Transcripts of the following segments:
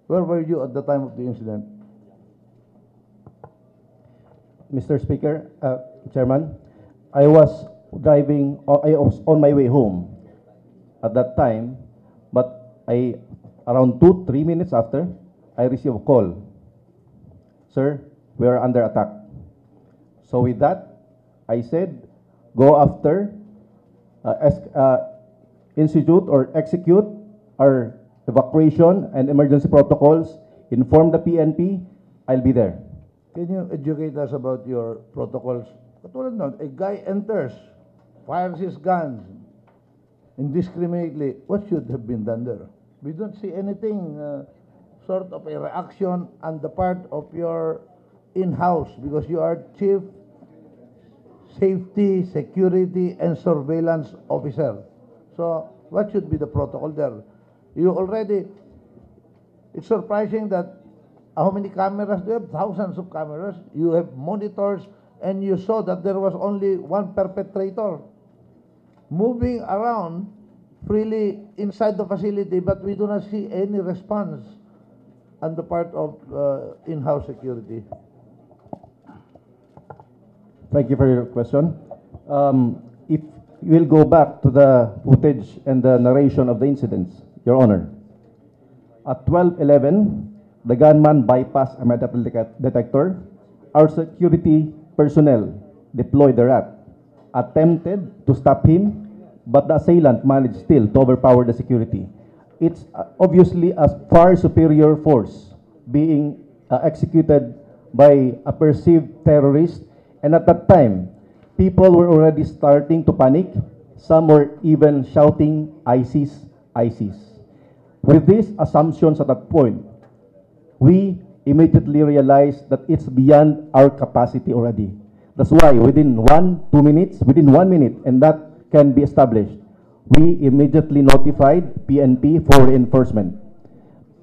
Where were you at the time of the incident? Mr. Speaker, Chairman, I was I was on my way home at that time, but around 2-3 minutes after, I received a call. Sir, we are under attack. So with that, I said, go after, institute or execute our evacuation and emergency protocols, inform the PNP, I'll be there. Can you educate us about your protocols? Katulad nun, a guy enters, fires his guns indiscriminately. What should have been done there? We don't see anything, sort of a reaction on the part of your in-house, because you are Chief Safety, Security, and Surveillance Officer. So what should be the protocol there? You already, it's surprising that how many cameras do you have? Thousands of cameras. You have monitors, and you saw that there was only one perpetrator moving around freely inside the facility, but we do not see any response on the part of in-house security. Thank you for your question. If you will go back to the footage and the narration of the incidents, Your Honor, at 12:11, the gunman bypassed a metal detector. Our security personnel deployed the rat, attempted to stop him, but the assailant managed still to overpower the security. It's obviously a far superior force being executed by a perceived terrorist, and at that time, people were already starting to panic. Some were even shouting, ISIS, ISIS. With these assumptions at that point, we immediately realized that it's beyond our capacity already. That's why within 1 minute, and that can be established, we immediately notified PNP for reinforcement.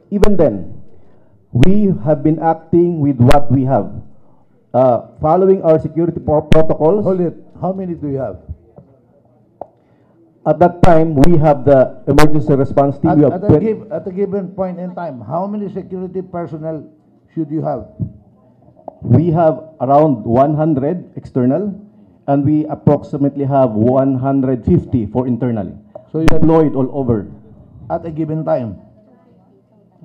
Even then, we have been acting with what we have. Following our security protocols. Hold it. How many do you have? At that time, we have the emergency response team. At a given point in time, how many security personnel should you have? We have around 100 external, and we approximately have 150 for internal. So you deployed all over. At a given time?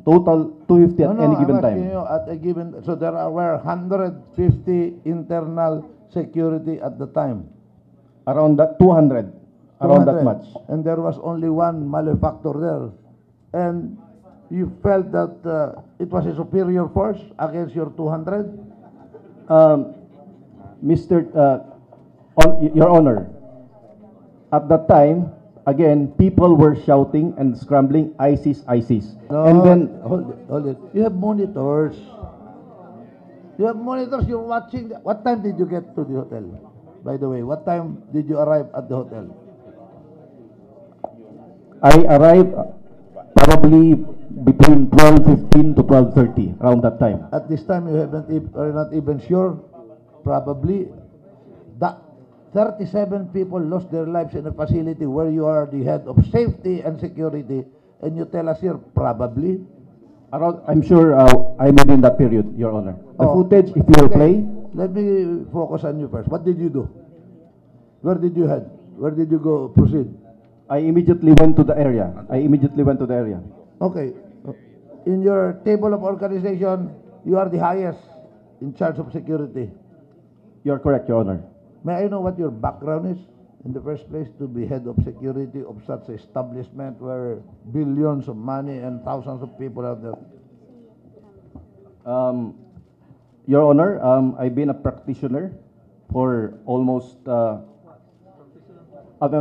Total 250 at any given I'm asking time. you at a given, so there were 150 internal security at the time. Around that 200. Around that 200. much. And there was only one malefactor there. And you felt that it was a superior force against your 200? Your Honor, at that time, again, people were shouting and scrambling, ISIS, ISIS. No, and then, hold it. You have monitors. You have monitors, you're watching. What time did you get to the hotel? By the way, what time did you arrive at the hotel? I arrived probably between 12:15 to 12:30, around that time. At this time, you are not even sure, probably, that 37 people lost their lives in a facility where you are the head of safety and security, and you tell us here, probably? Around, I'm sure I'm within that period, Your Honor. The footage, if you will play. Let me focus on you first. What did you do? Where did you head? Where did you go proceed? I immediately went to the area. Okay. In your table of organization, you are the highest in charge of security. You're correct, Your Honor. May I know what your background is in the first place to be head of security of such establishment where billions of money and thousands of people are there? Your Honor, I've been a practitioner for almost a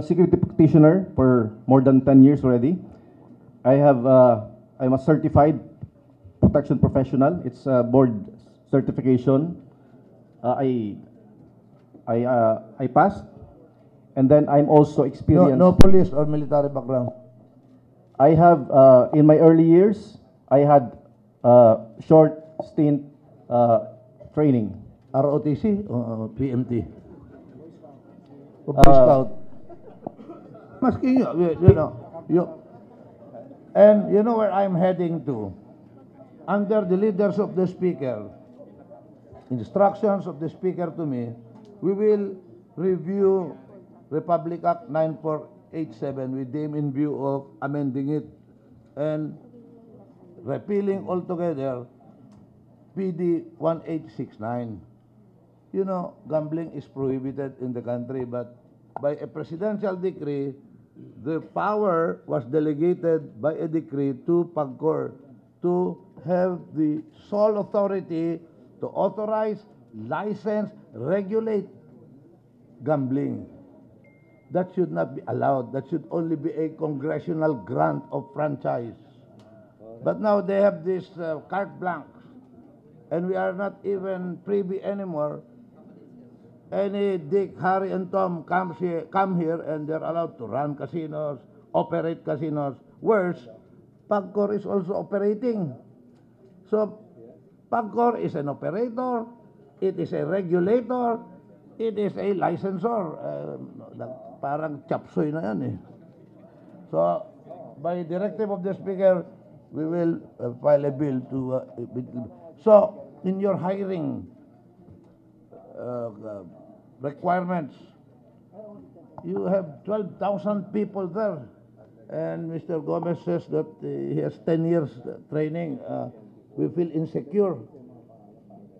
security practitioner for more than 10 years already. I'm a certified protection professional. It's a board certification. I passed, and then I'm also experienced. No police or military background? I have, in my early years, I had short stint training. ROTC or PMT? O Boy Scout? Maski and you know where I'm heading to. under the leadership of the Speaker, instructions of the Speaker to me, we will review Republic Act 9487 with them in view of amending it and repealing altogether PD 1869. You know, gambling is prohibited in the country, but by a presidential decree, the power was delegated by a decree to PAGCOR to have the sole authority to authorize, license, regulate gambling. That should not be allowed. That should only be a congressional grant of franchise. But now they have this carte blanche, and we are not even privy anymore. Any Dick, Harry, and Tom come here, and they're allowed to run casinos, operate casinos. Worse, PAGCOR is also operating. So, PAGCOR is an operator, it is a regulator, it is a licensor. Parang chapsoy na yan eh. So, by directive of the Speaker, we will file a bill to... so, in your hiring requirements, you have 12,000 people there. And Mr. Gomez says that he has 10 years training. We feel insecure.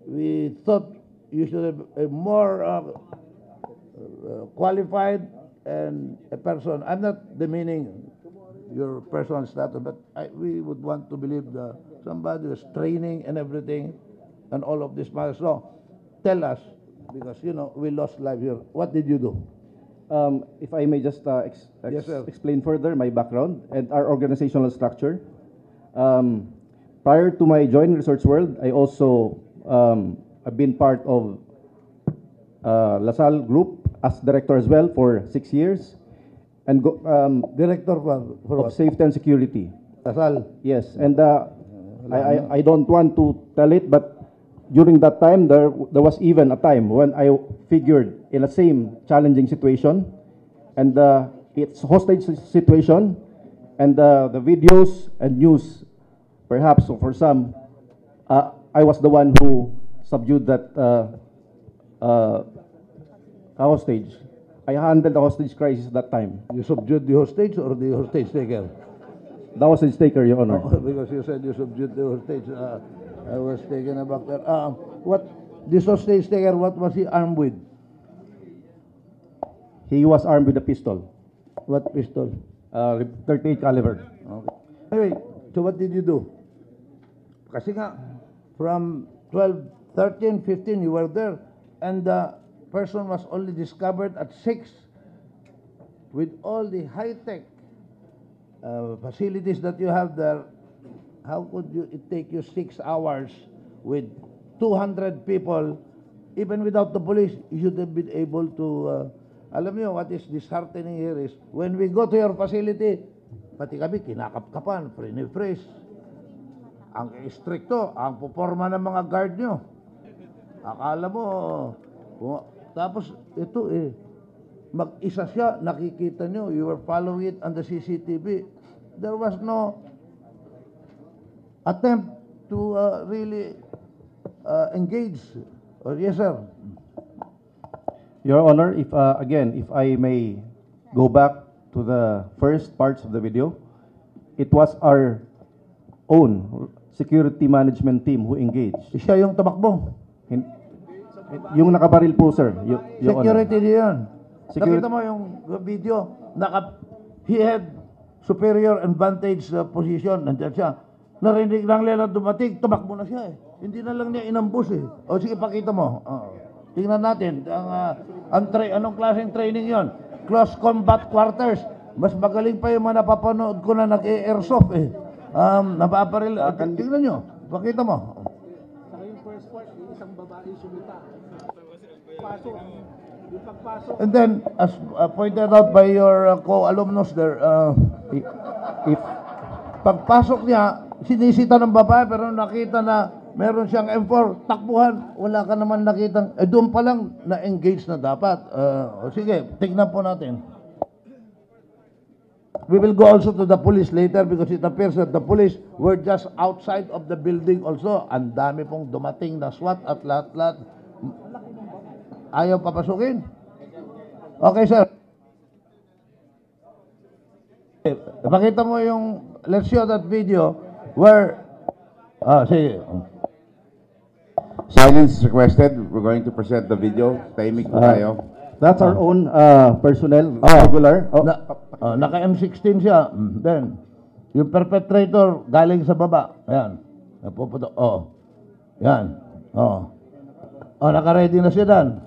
We thought you should have a more qualified and a person. I'm not demeaning your personal status, but we would want to believe that somebody was training and everything and all of this matters. So, tell us, because, you know, we lost life here. What did you do? If I may just Yes, sir. explain further my background and our organizational structure. Prior to my joining Research World, I also have been part of LaSalle Group as director as well for 6 years, and Director for of what? Safety and Security. Kasal. Yes, and I don't want to tell it, but during that time, there was even a time when I figured in the same challenging situation, and it's hostage situation, and the videos and news, perhaps for some, I was the one who subdued that hostage. I handled the hostage crisis that time. You subdued the hostage or the hostage taker? The hostage taker, Your Honor. Oh, because you said you subdued the hostage. I was taken aback there. What this hostage taker, what was he armed with? He was armed with a pistol, What pistol? 38 caliber. Okay. Anyway, so what did you do? Kasi nga, from 12, 13, 15, you were there, and the person was only discovered at 6 with all the high-tech facilities that you have there. How could it take you 6 hours with 200 people, even without the police? You should have been able to, alam niyo, what is disheartening here is, when we go to your facility, pati kami kinakapkapan, free-freeze. Ang stricto, ang puporma ng mga guard nyo. Akala mo, tapos ito mag-isa siya, nakikita nyo, you were following it on the CCTV. There was no attempt to really engage. Yes, sir. Your Honor, if again, if I may go back to the first parts of the video, it was our own security management team who engaged. Siya yung tumakbo. Yung nakabaril po, sir. Your Honor. Security yun. Security- Nakita mo yung video, he had superior and vantage position. Nandiyan siya. Narinig lang nila dumating, tumakbo na siya eh. Hindi na lang niya inambus eh. O sige, pakita mo. Tingnan natin. Anong klaseng training yon? Close combat quarters. Mas magaling pa yung mga napapanood ko na nag-airsoft eh. Napaparil. Tingnan nyo. Pakita mo. Saka yung first part, yung isang babae sumita. Pasok. Yung pagpasok. And then, as pointed out by your co-alumnus there, If pagpasok niya, sinisita ng babae pero nakita na meron siyang M4, takbuhan, wala ka naman nakitang, doon pa lang na-engage na dapat. Sige, tignan po natin. we will go also to the police later because it appears that the police were just outside of the building also. Ang dami pong dumating na SWAT at lahat-lahat. Ayaw papasukin. Okay, sir. Pakita mo yung, let's show that video where, sige. Silence is requested. We're going to present the video. Tahimik po tayo. That's our own personnel, Oh. regular. Oh, Naka M16 siya. Then, yung perpetrator galing sa baba. Ayan. Napuputo. Yan. Naka-ready na siya dan.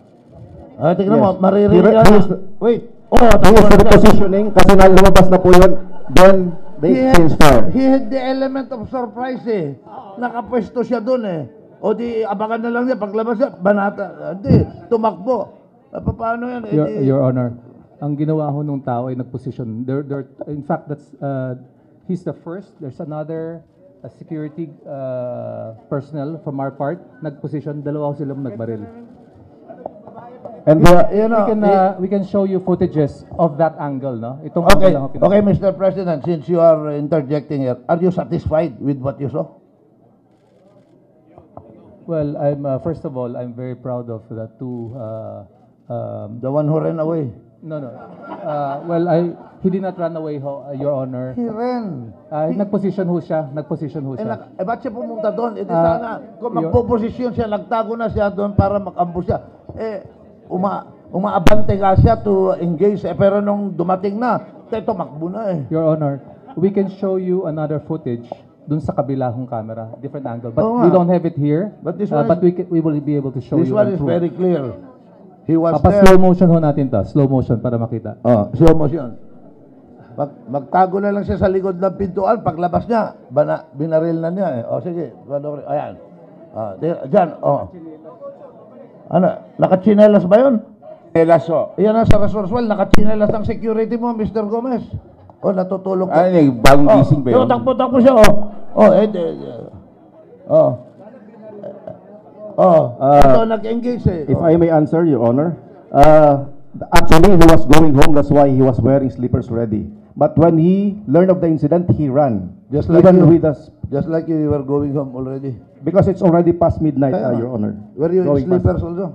Tingnan mo, Yes. maririnig He yan. was the- Wait. he was repositioning kasi lumabas na po yun. Then, they changed fire. He had the element of surprise eh. Nakapwesto siya dun eh. O di, abangan na lang niya, paglabas niya, banata. Hindi, tumakbo. Paano yan? Your Honor, ang ginawa ho nung tao ay nag-position. In fact, he's the first. There's another security personnel from our part. Nag-position, dalawa ho silang nagbaril. And We can show you footages of that angle, no? Itong Okay, angle lang ho pinag- okay, Mr. President, since you are interjecting here, are you satisfied with what you saw? Well, first of all, I'm very proud of the two. The one who ran away. No. Well, he did not run away, Your Honor. He ran. Nag-position ho siya. Ba't siya pumunta doon? Edi Ah, sana, kung your- magpo-posisyon siya, nagtago na siya doon para mag-ambush siya. Umaabante nga siya to engage. Pero nung dumating na, tumakbo na eh. Your Honor, we can show you another footage dun sa kabilahong camera, different angle. But Oo we nga. don't have it here. But this one but is- we will be able to show This you. one and is prove. very clear. He was Slow there. motion ho natin to. Slow motion para makita. Slow motion. Magtago na lang siya sa likod ng pintuan. Paglabas niya, binaril na niya eh. Sige. Ayan. Diyan. Ano? Nakachinelas ba yun? Elaso. Iyan ang sa Rasurswell. Nakachinelas ang security mo, Mr. Gomez. Natutulog ka. Bagong gising ba yun? Takbo siya. Ito, nag-engage eh. if I may answer, Your Honor, actually, he was going home. That's why he was wearing slippers already. But when he learned of the incident, he ran. Just like Even you. with us, Just like you were going home already. because it's already past midnight, Kaya nga. Your Honor. Were you in Going past- sleepers also?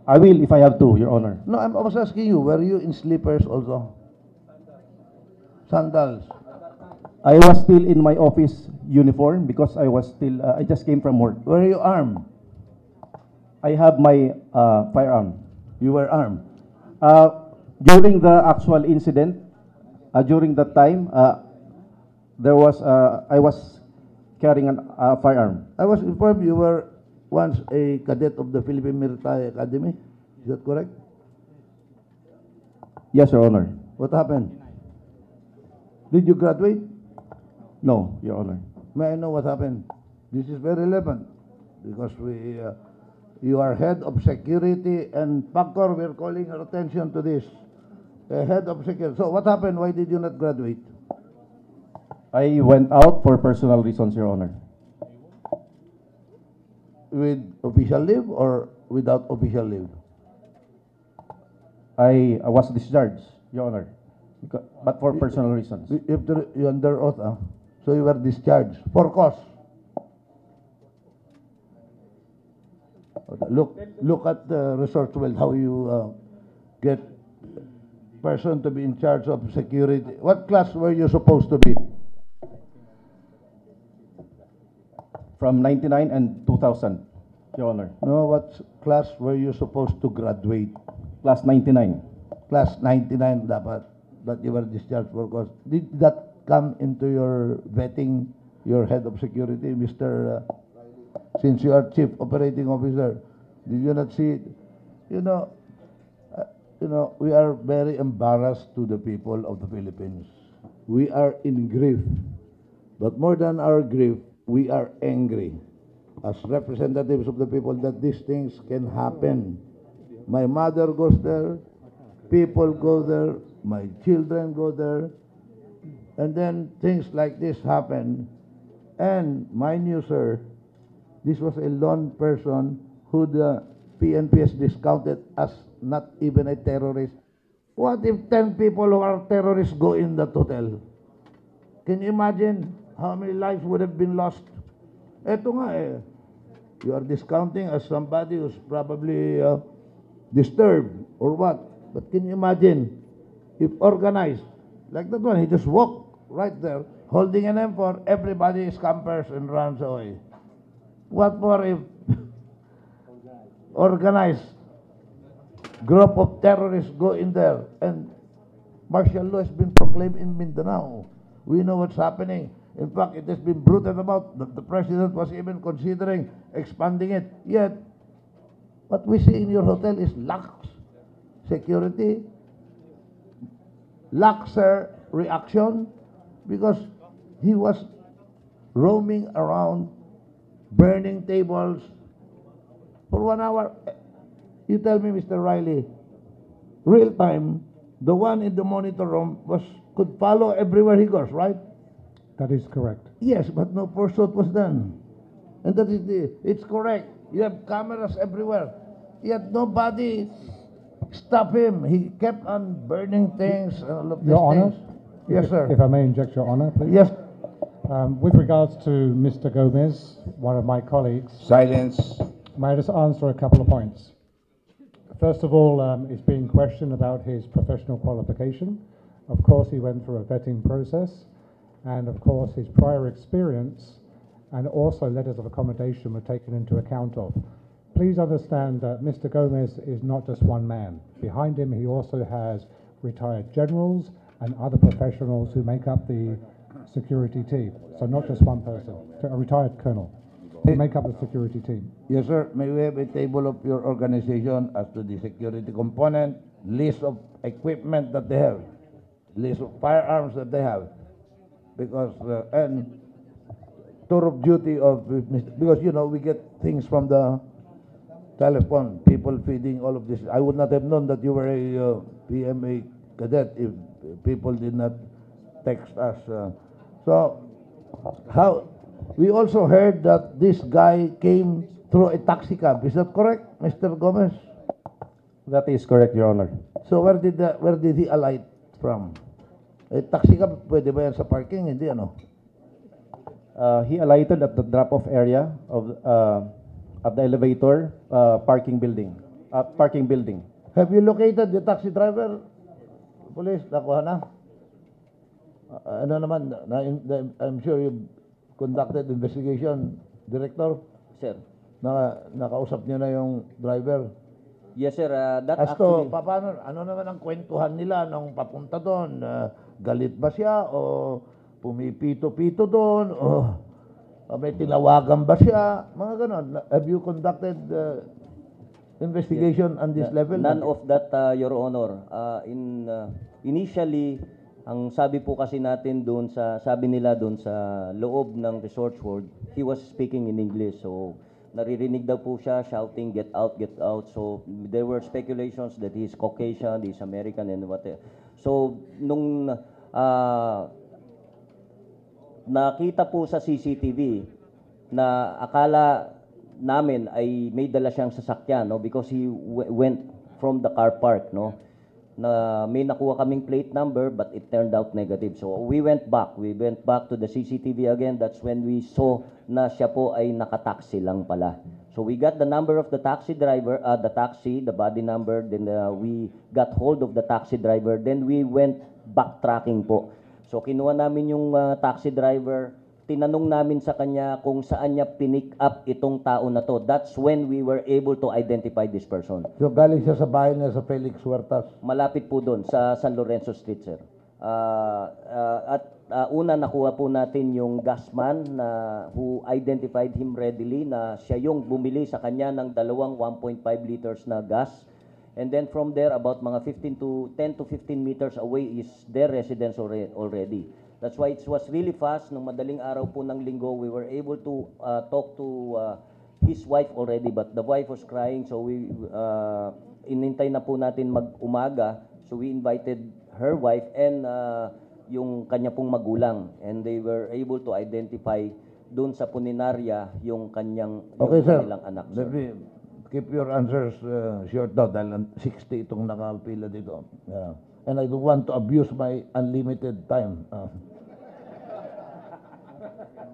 I will if I have to, Your Honor. No, I was asking you, were you in sleepers also? Sandals. I was still in my office uniform because I was still, I just came from work. Were you armed? I have my firearm. You were armed. During the actual incident, during that time, I was carrying a firearm. I was informed you were once a cadet of the Philippine Military Academy. Is that correct? Yes, Your Honor. What happened? Did you graduate? No, Your Honor. May I know what happened? This is very relevant because you are head of security and PAGCOR, we're calling your attention to this. Head of security. So what happened? Why did you not graduate? I went out for personal reasons, Your Honor. With official leave or without official leave? I was discharged, Your Honor, but for personal reasons. You under oath, so you were discharged for cause. Look at the resource well, how you get person to be in charge of security. What class were you supposed to be? From 99 and 2000, Your Honor. No, what class were you supposed to graduate? Class 99. Class 99 dapat, that you were discharged for cause. Did that come into your vetting, your head of security, Mr. Since you are chief operating officer, did you not see? You know, we are very embarrassed to the people of the Philippines. We are in grief, but more than our grief, we are angry as representatives of the people that these things can happen. My mother goes there, people go there, my children go there, and then things like this happen. And mind you, sir, this was a lone person who the PNP has discounted as not even a terrorist What if 10 people who are terrorists go in that hotel? Can you imagine how many lives would have been lost? Eto nga eh, you are discounting as somebody who's probably disturbed or what. But can you imagine if organized, like that one, he just walked right there, holding an M4, everybody scampers and runs away. What more if organized group of terrorists go in there and martial law has been proclaimed in Mindanao. We know what's happening. In fact, it has been bruited about that the president was even considering expanding it. Yet, what we see in your hotel is lax security, laxer reaction, because he was roaming around, burning tables for 1 hour. You tell me, Mr. Riley, real time, the one in the monitor room could follow everywhere he goes, right? That is correct. Yes, but no pursuit was done. And that is it's correct. You have cameras everywhere. Yet nobody stopped him. He kept on burning things and all of these Your Honor? things. Yes, sir. If I may inject Your Honor, please. Yes. With regards to Mr. Gomez, one of my colleagues, Silence. may I just answer a couple of points? First of all, he's being questioned about his professional qualification. Of course, he went through a vetting process, and of course, his prior experience and also letters of accommodation were taken into account of. Please understand that Mr. Gomez is not just one man. Behind him, he also has retired generals and other professionals who make up the security team. So not just one person, a retired colonel, who make up the security team. Yes, sir. May we have a table of your organization as to the security component, list of equipment that they have, list of firearms that they have, because and tour of duty of because you know we get things from the telephone, people feeding all of this. I would not have known that you were a PMA cadet if people did not text us. So how? We also heard that this guy came through a taxi cab. Is that correct, Mr. Gomez? That is correct, Your Honor. So where did he alight from? A taxi cab, pwede ba yan sa parking? Hindi, ano? He alighted at the drop-off area of the elevator parking building. Have you located the taxi driver? Police, nakuha na? Ano naman, I'm sure you conducted investigation, Director? Sir. Nakausap niyo na yung driver? Yes, sir. That As actually... to, paano, ano naman ang kwentuhan nila nung papunta doon? Galit ba siya? O pumipito-pito doon? O may tinawagan ba siya? Mga ganon. Have you conducted investigation on this level? None of that, Your Honor. Initially, ang sabi po kasi natin doon sabi nila doon sa loob ng Resort World, he was speaking in English. So, naririnig daw po siya shouting, get out, get out. So, there were speculations that he's Caucasian, he's American, and whatever. So, nung nakita po sa CCTV na akala namin ay may dala siyang sasakyan, no? Because he went from the car park, no? Na may nakuha kaming plate number but it turned out negative. So we went back to the CCTV again. That's when we saw na siya po ay nakataxi lang pala. So we got the number of the taxi driver, the body number, then we got hold of the taxi driver, then we went backtracking po. So kinuha namin yung taxi driver, tinanong namin sa kanya kung saan niya pinick up itong tao na to. That's when we were able to identify this person. So galing siya sa bahay niya sa Felix Huertas? Malapit po doon sa San Lorenzo Street, sir. Una nakuha po natin yung gasman na who identified him readily na siya yung bumili sa kanya ng 1.5 liters na gas. And then from there, about mga 10 to 15 meters away is their residence already. That's why it was really fast. Nung madaling araw po ng linggo, we were able to talk to his wife already, but the wife was crying, so we inintay na po natin mag-umaga. So we invited her wife and yung kanya pong magulang, and they were able to identify doon sa puninarya yung kanyang Okay, yung sir. kanilang anak. Let me, keep your answers short daw dahil 60 itong nakapila dito. Yeah. And I don't want to abuse my unlimited time.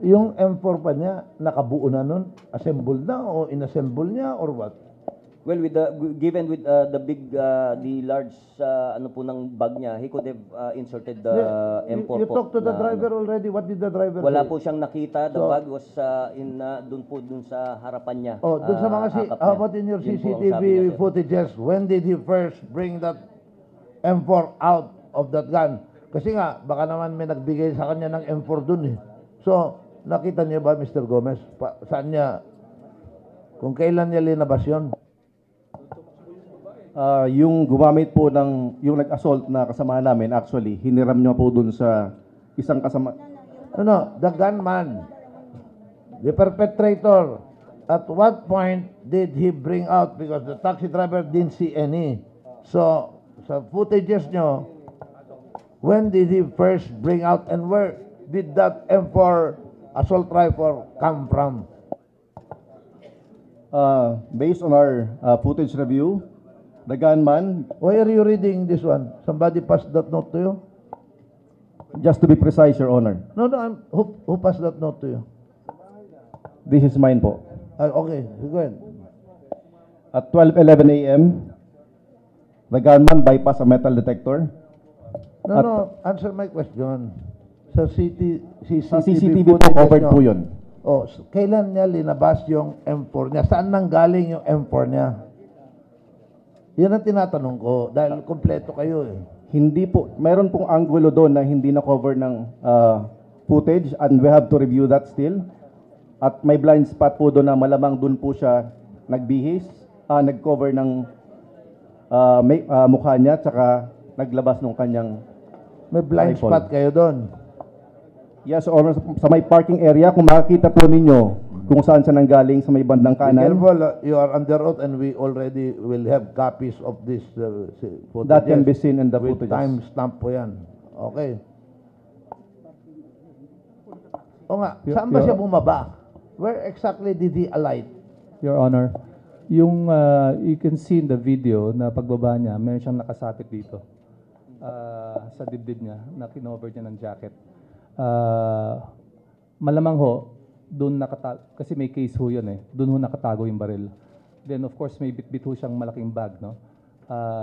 Yung M4 pa niya, nakabuo na nun? Assembled na o inassemble niya or what? Well, with the given with the big the large ano po ng bag niya, he could have inserted the M4 You po. talked to the na, driver already. What did the driver Wala say? po siyang nakita. The So- bag was dun sa harapan niya. Oh, dun sa mga akap how niya. about in your Yun po ang CCTV sabi niya, sir. footages? When did he first bring that M4 out of that gun? Kasi nga, baka naman may nagbigay sa kanya ng M4 dun eh. So, nakita niyo ba, Mr. Gomez? Saan niya, kung kailan niya linabas yun? Yung gumamit po yung nag-assault na kasama namin, actually, hiniram niya po dun sa isang kasama. The gunman, the perpetrator, at what point did he bring out? Because the taxi driver didn't see any. So, sa footages nyo, when did he first bring out and where did that M4 assault rifle come from? Based on our footage review, the gunman, Why are you reading this one? Somebody passed that note to you? just to be precise, Your Honor, No, who passed that note to you? this is mine po. Okay, go ahead. At 12:11 a.m., the gunman bypassed a metal detector. No, answer my question. Sa Sa CCTV CCTV po, footages covered nyo, po yun. Kailan niya linabas yung M4 niya? Saan nang galing yung M4 niya? Yan ang tinatanong ko dahil kompleto kayo eh. Hindi po, mayroon pong angulo doon na hindi na-cover ng footage and we have to review that still. At may blind spot po doon na malamang doon po siya nagbihis, nag-cover ng mukha niya, tsaka naglabas ng kanyang May blind rifle. spot kayo doon. Yes, Honor, sa may parking area, kung makikita po ninyo kung saan siya nanggaling sa may bandang Be kanan, careful, you are under oath and we already will have copies of this footages. that can be seen in the With footages. timestamp po yan. Okay. O nga, Yo- saan ba yo- siya bumaba? Where exactly did he alight? Your Honor, yung you can see in the video na pagbaba niya, meron siyang nakasapit dito sa dibdib niya, na kinover niya ng jacket. Malamang ho, doon nakatago, kasi may case ho yun eh, doon ho nakatago yung baril. Then of course may bit-bit ho siyang malaking bag, no?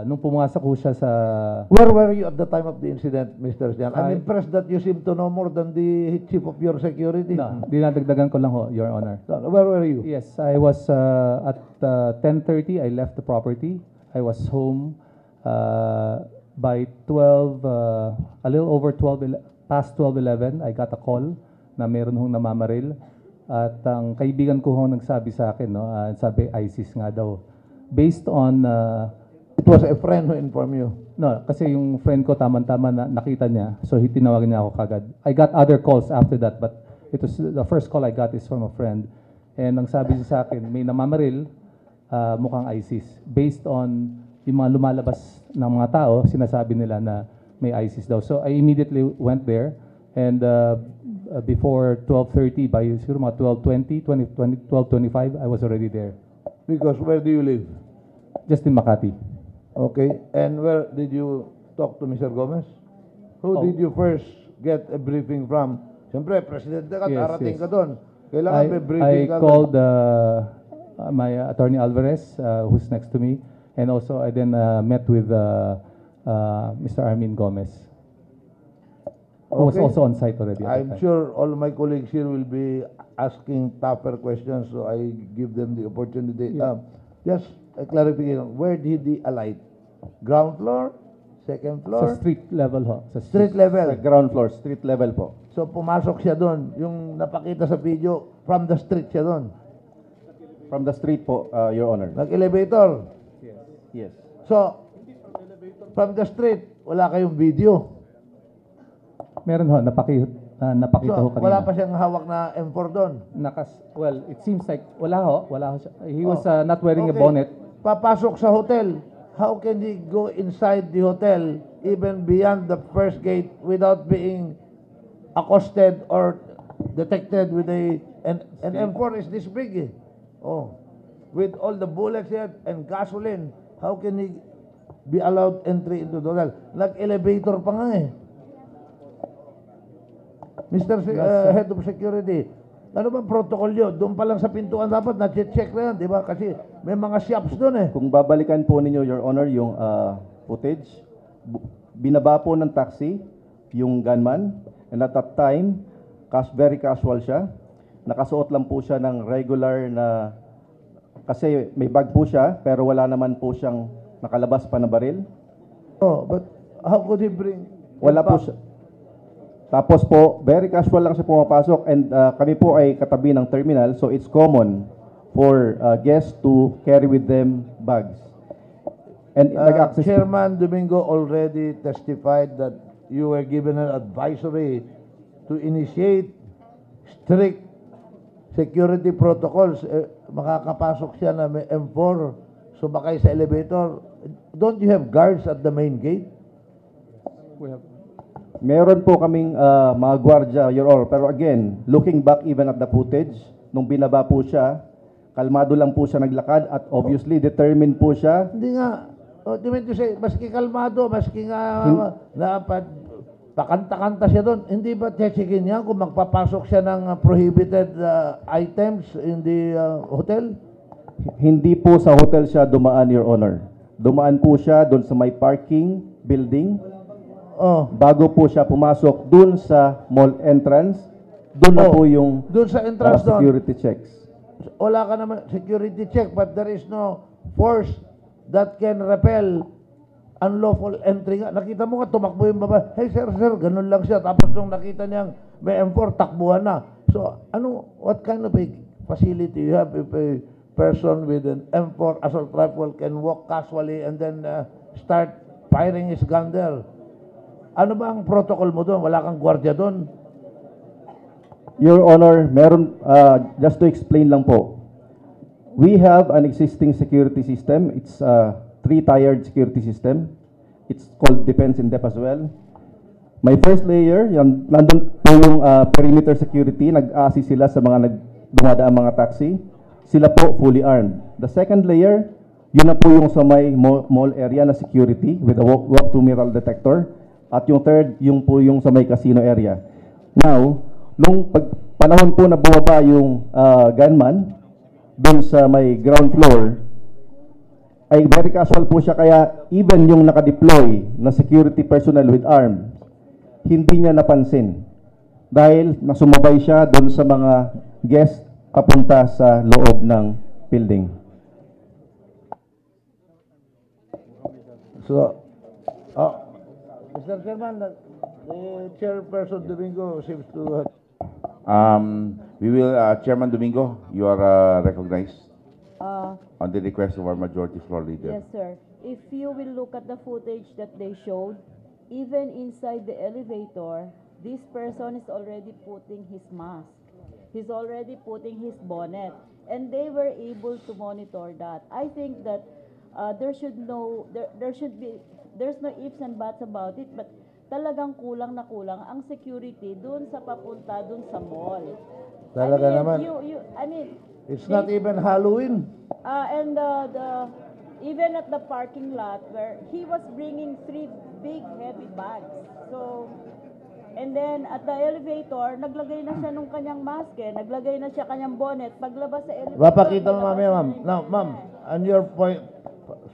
Nung pumasok ho siya sa... Where were you at the time of the incident, Mr. Sian? I'm I- impressed that you seem to know more than the chief of your security. No, dinadagdagan ko lang ho, Your Honor. Where were you? Yes, I was at 10:30. I left the property. I was home by 12, a little over 12, past 12:11. I got a call na meron hong namamaril. At ang kaibigan ko hong nagsabi sa akin, no, sabi ISIS nga daw. Based on, It was a friend who informed you. no, kasi yung friend ko tama-tama na nakita niya, so tinawagan niya ako kagad. I got other calls after that, but it was the first call I got is from a friend. And ang sabi niya sa akin, may namamaril, mukhang ISIS. Based on yung mga lumalabas ng mga tao, sinasabi nila na may ISIS daw. So I immediately went there, and before 12:30, by siguro mga 12:25, I was already there. Because where do you live? Just in Makati. Okay. And where did you talk to Mr. Gomez? Who Oh. did you first get a briefing from? Siyempre, presidente ka, Yes, darating yes. ka doon. Kailangan may briefing I ka. called my attorney Alvarez, who's next to me, and also I then met with Mr. Armin Gomez, who was Okay. also on site already. at I'm that time. sure all my colleagues here will be asking tougher questions, so I give them the opportunity. Yeah. Just a clarification. Where did he alight? Ground floor? Second Sa floor? street level ho. Sa Street Sa level. ground floor, street level po. So pumasok siya doon. Yung napakita sa video, from the street siya doon. From the street po, Your Honor. Nag-elevator. Yes. So, from the street, wala kayong video. Meron ho, napakita ho So, kanina. wala pa siyang hawak na M4 doon. Well, it seems like wala ho siya. He was Oh. not wearing a Okay. bonnet. Papasok sa hotel. How can he go inside the hotel, even beyond the first gate, without being accosted or detected with an M4 is this big eh. Oh. with all the bullets yet and gasoline, how can he be allowed entry into the hotel? Nag-elevator pa nga eh. Mr. Head of Security, ano bang protocol yun? Doon pa lang sa pintuan dapat na-check na yan, di ba? Kasi may mga shops doon eh. Kung babalikan po ninyo, Your Honor, yung footage, binaba po ng taxi yung gunman, and at that time, very casual siya. Nakasuot lang po siya ng regular na, kasi may bag po siya, pero wala naman po siyang nakalabas pa na baril. Oh, but how could he bring? Wala po siya. Tapos po, very casual lang siya pumapasok, and kami po ay katabi ng terminal, so it's common for guests to carry with them bags. And nag-access Chairman Domingo already testified that you were given an advisory to initiate strict security protocols. Makakapasok siya na may M4, sumakay sa elevator. Don't you have guards at the main gate? We have Meron po kaming mga gwardya, Your Honor. Pero again, looking back even at the footage, nung binaba po siya, kalmado lang po siya naglakad at obviously determined po siya. Hindi nga. Oh, you mean to say, maski kalmado, maski nga pakanta-kanta siya doon, hindi ba checkin niya kung magpapasok siya ng prohibited items in the hotel? Hindi po sa hotel siya dumaan, Your Honor. Dumaan po siya doon sa may parking building. Oh. Bago po siya pumasok doon sa mall entrance, doon na po yung doon sa entrance doon. security checks. Wala ka naman security check, but there is no force that can repel unlawful entry nga. Nakita mo nga, tumakbo yung baba. Hey, sir, ganun lang siya. Tapos nung nakita niyang may M4, takbuhan na. So, what kind of a facility you have if a person with an M4 assault rifle can walk casually and then start firing his gun there? Ano ba ang protocol mo doon? Wala kang gwardiya doon? Your Honor, meron, just to explain lang po, we have an existing security system. It's a three-tiered security system. It's called defense in depth as well. My first layer, nandun po yung perimeter security, nag-assist sila sa mga dumadaang mga taxi. Sila po fully armed. The second layer, yun na po yung sa may mall area na security with a walk-through metal detector. At yung third, yung po yung sa may casino area. Now, nung panahon po na bumaba yung gunman doon sa may ground floor, ay very casual po siya, kaya even yung nakadeploy na security personnel with arms, hindi niya napansin dahil nasumabay siya doon sa mga guests papunta sa loob ng building. So, Mr. Chairman, the chairperson Domingo seems to We will, Chairman Domingo, you are recognized on the request of our majority floor leader. Yes, sir. If you will look at the footage that they showed, even inside the elevator, this person is already putting his mask. He's already putting his bonnet. And they were able to monitor that. I think that there's no ifs and buts about it, but talagang kulang na kulang ang security dun sa papunta dun sa mall. Talaga naman. It's not even Halloween. And even at the parking lot where he was bringing 3 big heavy bags. So, and then at the elevator, naglagay na siya nung kanyang mask naglagay na siya kanyang bonnet. Paglabas sa elevator, Mapakita mo mamaya, ma'am. Now, ma'am, on your point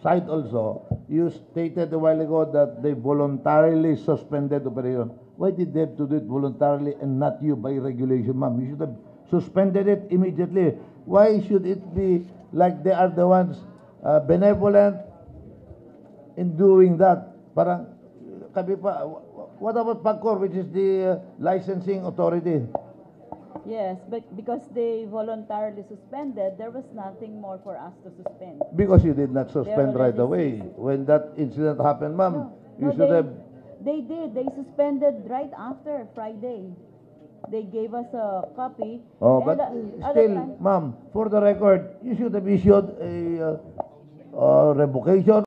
side also, you stated a while ago that they voluntarily suspended operation. Why did they have to do it voluntarily and not you by regulation, ma'am? You should have suspended it immediately. Why should it be like they are the ones benevolent in doing that? Parang, kami pa, what about PAGCOR, which is the licensing authority? Yes, but because they voluntarily suspended, there was nothing more for us to suspend. Because you did not suspend They're right away. already When that incident happened, ma'am, you No, should have... They did. They suspended right after Friday. They gave us a copy. Oh, and, but other still, than- ma'am, for the record, you should have issued a revocation